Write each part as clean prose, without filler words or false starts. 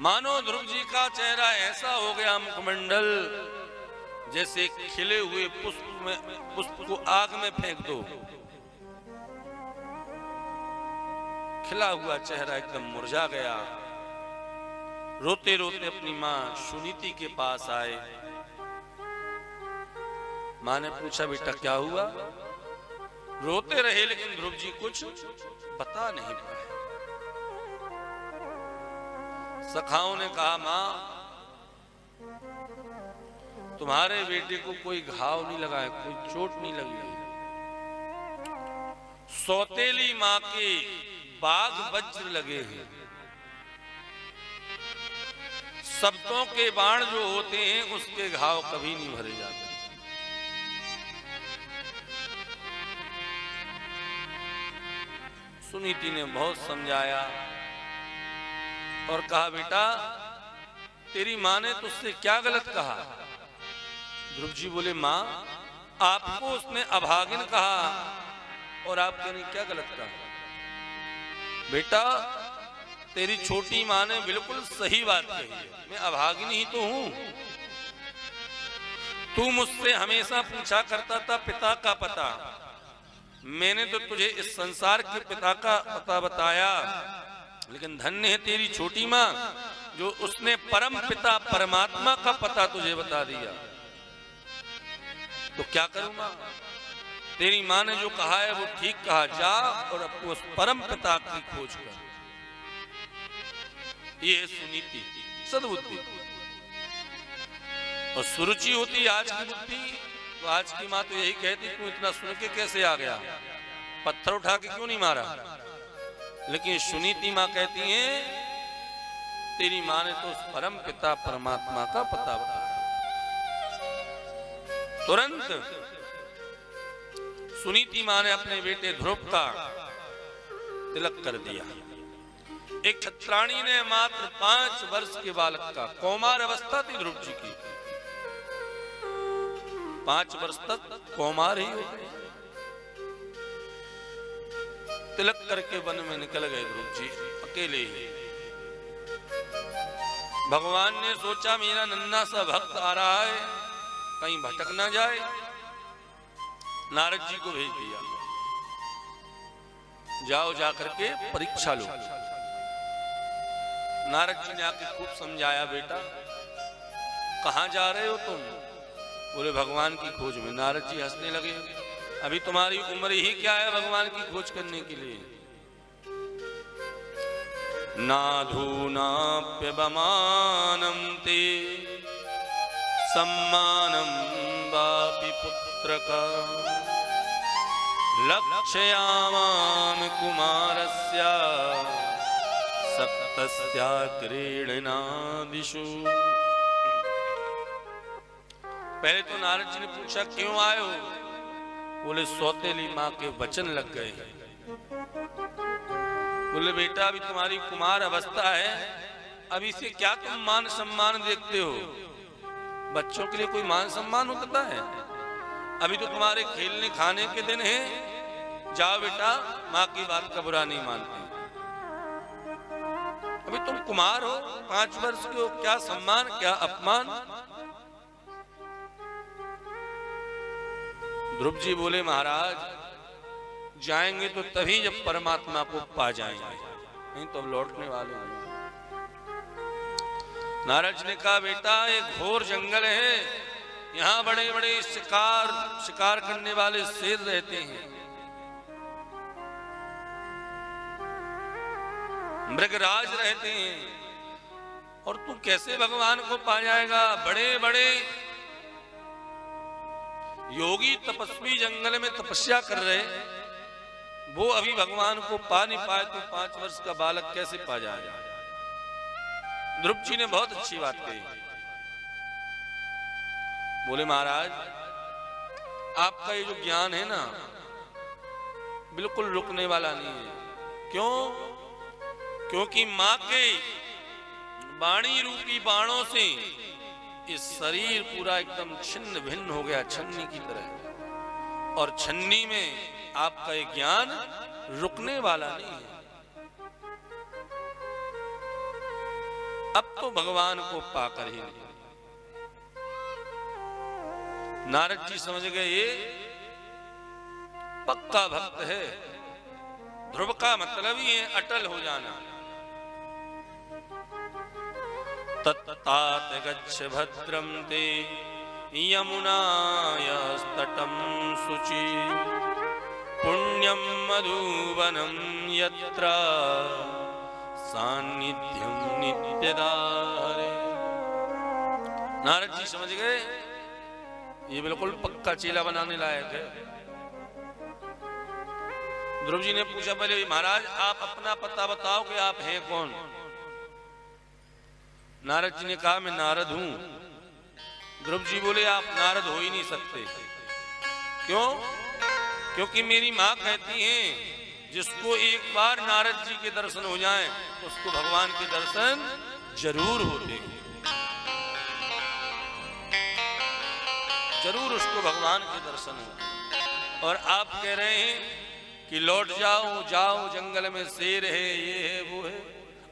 मानो ध्रुव जी का चेहरा ऐसा हो गया, मुखमंडल जैसे खिले हुए पुष्प को आग में फेंक दो, खिला हुआ चेहरा एकदम मुरझा गया। रोते रोते अपनी मां सुनीति के पास आए। मां ने पूछा, बेटा क्या हुआ? रोते रहे लेकिन ध्रुव जी कुछ बता नहीं पाए। सखाओं ने कहा, मां तुम्हारे बेटे को कोई घाव नहीं लगा है, कोई चोट नहीं लगी। सौतेली मां के बाग वज्र लगे हैं। शब्दों के बाण जो होते हैं उसके घाव कभी नहीं भरे जाते। सुनीति ने बहुत समझाया और कहा, बेटा तेरी मां ने तुझसे क्या गलत कहा? ध्रुव जी बोले, मां आपको उसने अभागिन कहा और आपने क्या गलत कहा? बेटा तेरी छोटी मां ने बिल्कुल सही बात कही है, मैं अभागिन ही तो हूं। तू मुझसे हमेशा पूछा करता था पिता का पता, मैंने तो तुझे इस संसार के पिता का पता बताया, लेकिन धन्य है तेरी छोटी मां जो उसने परम पिता परमात्मा का पता तुझे बता दिया। तो क्या करूं मां? तेरी मां ने जो कहा है वो ठीक कहा, जा और अपने उस परम पिता की खोज कर। ये है सुनीति, सद्बुद्धि। और सुरुचि होती आज की बुद्धि, तो आज की मां तो यही कहती, तू इतना सुन के कैसे आ गया, पत्थर उठा के क्यों नहीं मारा? लेकिन सुनीति मां कहती है, तेरी मां ने तो उस परम पिता परमात्मा का पता बताया। तुरंत सुनीति मां ने अपने बेटे ध्रुव का तिलक कर दिया। एक छत्राणी ने मात्र 5 वर्ष के बालक का, कौमार अवस्था थी ध्रुव जी की, 5 वर्ष तक कौमार ही हो गए। तिलक करके वन में निकल गए ध्रुव जी अकेले ही। भगवान ने सोचा मेरा नन्हा सा भक्त आ रहा है, कहीं भटक ना जाए, नारद जी को भेज दिया, जाओ जाकर के परीक्षा लो। नारद जी ने आके खूब समझाया, बेटा कहां जा रहे हो तुम? बोले भगवान की खोज में। नारद जी हंसने लगे, अभी तुम्हारी उम्र ही क्या है भगवान की खोज करने के लिए? नाधूनाप्यवमानं ते सम्मानं वापि पुत्रका लक्ष्यामामि कुमारस्य सप्तस्या क्रीडनादिषु। पहले तो नारद जी ने पूछा, क्यों आए हो? बोले सौतेली मां के वचन लग गए। बोले बेटा अभी तुम्हारी कुमार अवस्था है, अभी से क्या तुम मान सम्मान देखते हो? बच्चों के लिए कोई मान सम्मान होता है? अभी तो तुम्हारे खेलने खाने के दिन है, जाओ बेटा, माँ की बात का बुरा नहीं मानते। अभी तुम कुमार हो, 5 वर्ष के हो, क्या सम्मान क्या अपमान? ध्रुव जी बोले महाराज जाएंगे तो तभी जब परमात्मा को पा जाएंगे, नहीं तो अब लौटने वाले हैं। नारद जी ने कहा, बेटा ये घोर जंगल है, यहाँ बड़े बड़े शिकार करने वाले शेर रहते हैं, मृगराज रहते हैं, और तू कैसे भगवान को पा जाएगा? बड़े बड़े योगी तपस्वी जंगल में तपस्या कर रहे, वो अभी भगवान को पा नहीं पाए, तो 5 वर्ष का बालक कैसे पा जाएगा? ध्रुव जी ने बहुत अच्छी बात कही। बोले महाराज आपका ये जो ज्ञान है ना, बिल्कुल रुकने वाला नहीं है। क्यों? क्योंकि मां के वाणी रूपी बाणों से इस शरीर पूरा एकदम छिन्न भिन्न हो गया, छन्नी की तरह, और छन्नी में आपका ये ज्ञान रुकने वाला नहीं है। अब तो भगवान को पाकर ही नहीं। नारद जी समझ गए ये पक्का भक्त है। ध्रुव का मतलब ही है अटल हो जाना। तत्तात गच्छ भद्रम ते यमुनायस्तटं शुचि पुण्यं मधुवनं यत्र सान्निध्यं नित्यदा हरे। नारद जी समझ गए ये बिल्कुल पक्का चेला बनाने लायक है। ध्रुव जी ने पूछा पहले महाराज आप अपना पता बताओ कि आप हैं कौन। नारद जी ने कहा मैं नारद हूं। ध्रुव जी बोले आप नारद हो ही नहीं सकते। क्यों? क्योंकि मेरी मां कहती हैं जिसको एक बार नारद जी के दर्शन हो जाएं उसको भगवान के दर्शन जरूर होते हैं। जरूर उसको भगवान के दर्शन हो। और आप कह रहे हैं कि लौट जाओ जाओ जंगल में शेर है ये है वो है।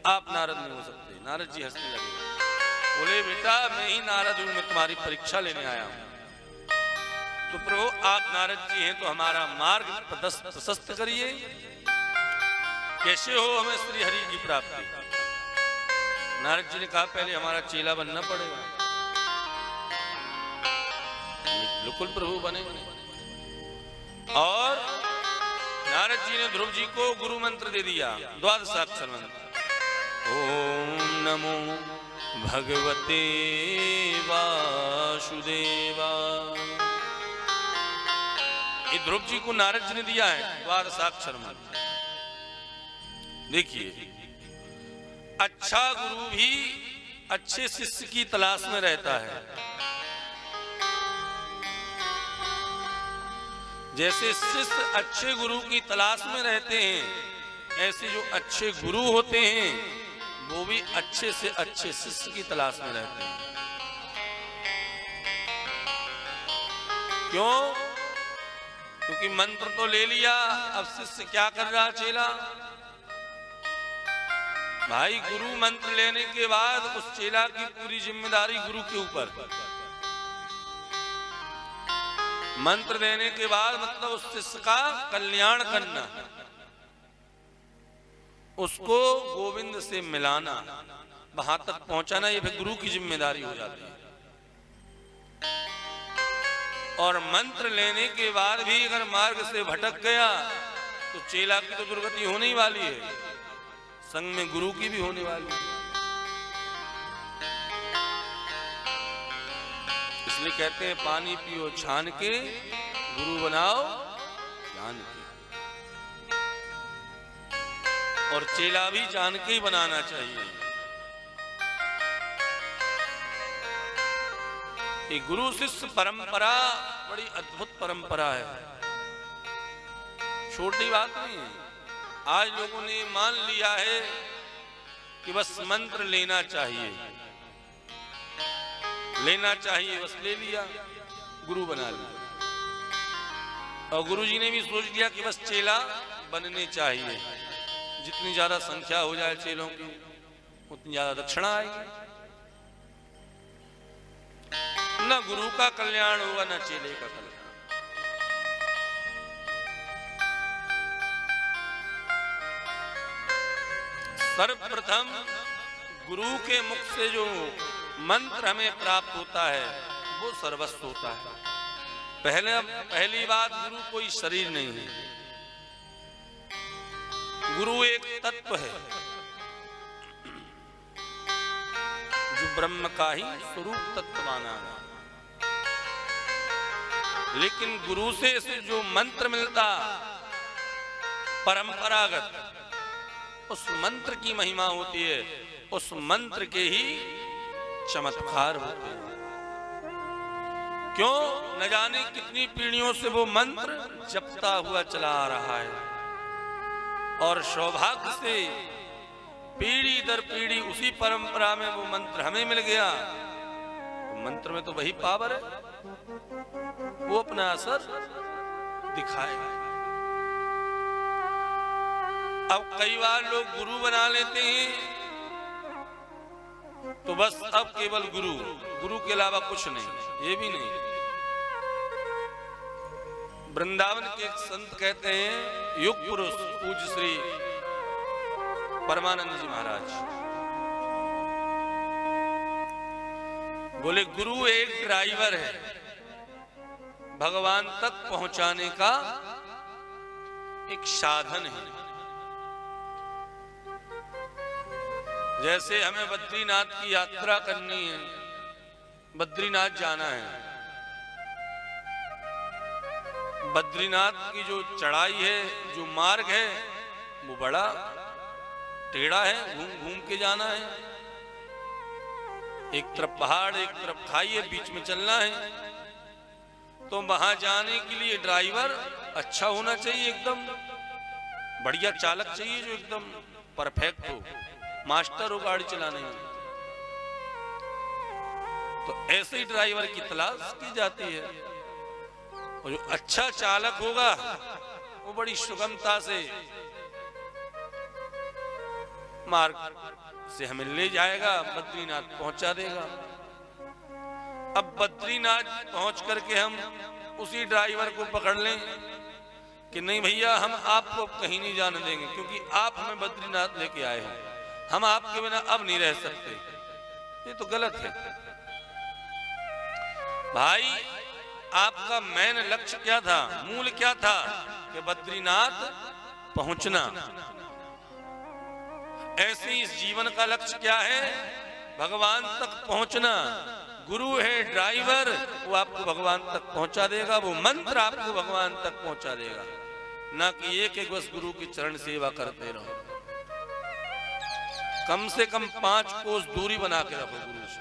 आप नारद नहीं हो सकते। नारद जी हंसने लगे बोले बेटा मैं ही नारद हूं मैं तुम्हारी परीक्षा लेने आया हूं। तो प्रभु आप नारद जी हैं तो हमारा मार्ग प्रशस्त करिए। कैसे हो हमें श्री हरि की प्राप्ति। नारद जी ने कहा पहले हमारा चेला बनना पड़ेगा। बिल्कुल प्रभु बने। और नारद जी ने ध्रुव जी को गुरु मंत्र दे दिया द्वादशाक्षर मंत्र। ओम नमो भगवते वासुदेवा। ये ध्रुव जी को नारद जी ने दिया है द्वादशाक्षर मंत्र। देखिए अच्छा गुरु भी अच्छे शिष्य की तलाश में रहता है। जैसे शिष्य अच्छे गुरु की तलाश में रहते हैं ऐसे जो अच्छे गुरु होते हैं वो भी अच्छे से अच्छे शिष्य की तलाश में रहते हैं। क्यों? क्योंकि मंत्र तो ले लिया अब शिष्य क्या कर रहा चेला। भाई गुरु मंत्र लेने के बाद उस चेला की पूरी जिम्मेदारी गुरु के ऊपर। मंत्र देने के बाद मतलब उस शिष्य का कल्याण करना उसको गोविंद से मिलाना वहां तक पहुंचाना ये फिर गुरु की जिम्मेदारी हो जाती है। और मंत्र लेने के बाद भी अगर मार्ग से भटक गया तो चेला की तो दुर्गति होने ही वाली है संग में गुरु की भी होने वाली है। इसलिए कहते हैं पानी पियो छान के गुरु बनाओ जान के। और चेला भी जान के ही बनाना चाहिए। ये गुरु शिष्य परंपरा बड़ी अद्भुत परंपरा है। छोटी बात नहीं है। आज लोगों ने मान लिया है कि बस मंत्र लेना चाहिए बस ले लिया गुरु बना लिया। और गुरु जी ने भी सोच लिया कि बस चेला बनने चाहिए। जितनी ज्यादा संख्या हो जाए चेलों की उतनी ज्यादा दक्षिणा आएगी। न गुरु का कल्याण होगा न चेले का कल्याण। सर्वप्रथम गुरु के मुख से जो मंत्र हमें प्राप्त होता है वो सर्वस्व होता है। पहली बात गुरु कोई शरीर नहीं है। गुरु एक तत्व है जो ब्रह्म का ही स्वरूप तत्व माना है। लेकिन गुरु से जो मंत्र मिलता परंपरागत उस मंत्र की महिमा होती है। उस मंत्र के ही चमत्कार होते हैं। क्यों? न जाने कितनी पीढ़ियों से वो मंत्र जपता हुआ चला आ रहा है और सौभाग्य से पीढ़ी दर पीढ़ी उसी परंपरा में वो मंत्र हमें मिल गया। तो मंत्र में तो वही पावर है, वो अपना असर दिखाएगा। अब कई बार लोग गुरु बना लेते हैं तो बस अब केवल गुरु, गुरु के अलावा कुछ नहीं, ये भी नहीं। वृंदावन के एक संत कहते हैं, युग पुरुष पूज्य श्री परमानंद जी महाराज बोले, गुरु एक ड्राइवर है, भगवान तक पहुंचाने का एक साधन है। जैसे हमें बद्रीनाथ की यात्रा करनी है, बद्रीनाथ जाना है, बद्रीनाथ की जो चढ़ाई है, जो मार्ग है, वो बड़ा टेढ़ा है, घूम घूम के जाना है। एक तरफ पहाड़, एक तरफ खाई है, बीच में चलना है। तो वहां जाने के लिए ड्राइवर अच्छा होना चाहिए, एकदम बढ़िया चालक चाहिए, जो एकदम परफेक्ट हो, मास्टर हो गाड़ी चलाने में। तो ऐसे ही ड्राइवर की तलाश की जाती है, और जो अच्छा चालक होगा वो बड़ी सुगमता से मार्ग से हमें ले जाएगा, बद्रीनाथ पहुंचा देगा। अब बद्रीनाथ पहुंच करके हम उसी ड्राइवर को पकड़ लें कि नहीं भैया, हम आपको कहीं नहीं जाने देंगे, क्योंकि आप हमें बद्रीनाथ लेके आए हैं, हम आपके बिना अब नहीं रह सकते, ये तो गलत है। भाई, आपका मेन लक्ष्य क्या था, मूल क्या था, कि बद्रीनाथ पहुंचना। ऐसे इस जीवन का लक्ष्य क्या है, भगवान तक पहुंचना। गुरु है ड्राइवर, वो आपको भगवान तक पहुंचा देगा, वो मंत्र आपको भगवान तक पहुंचा देगा, ना कि एक बस गुरु की चरण सेवा करते रहो। कम से कम 5 कोस दूरी बना के रखो गुरु से।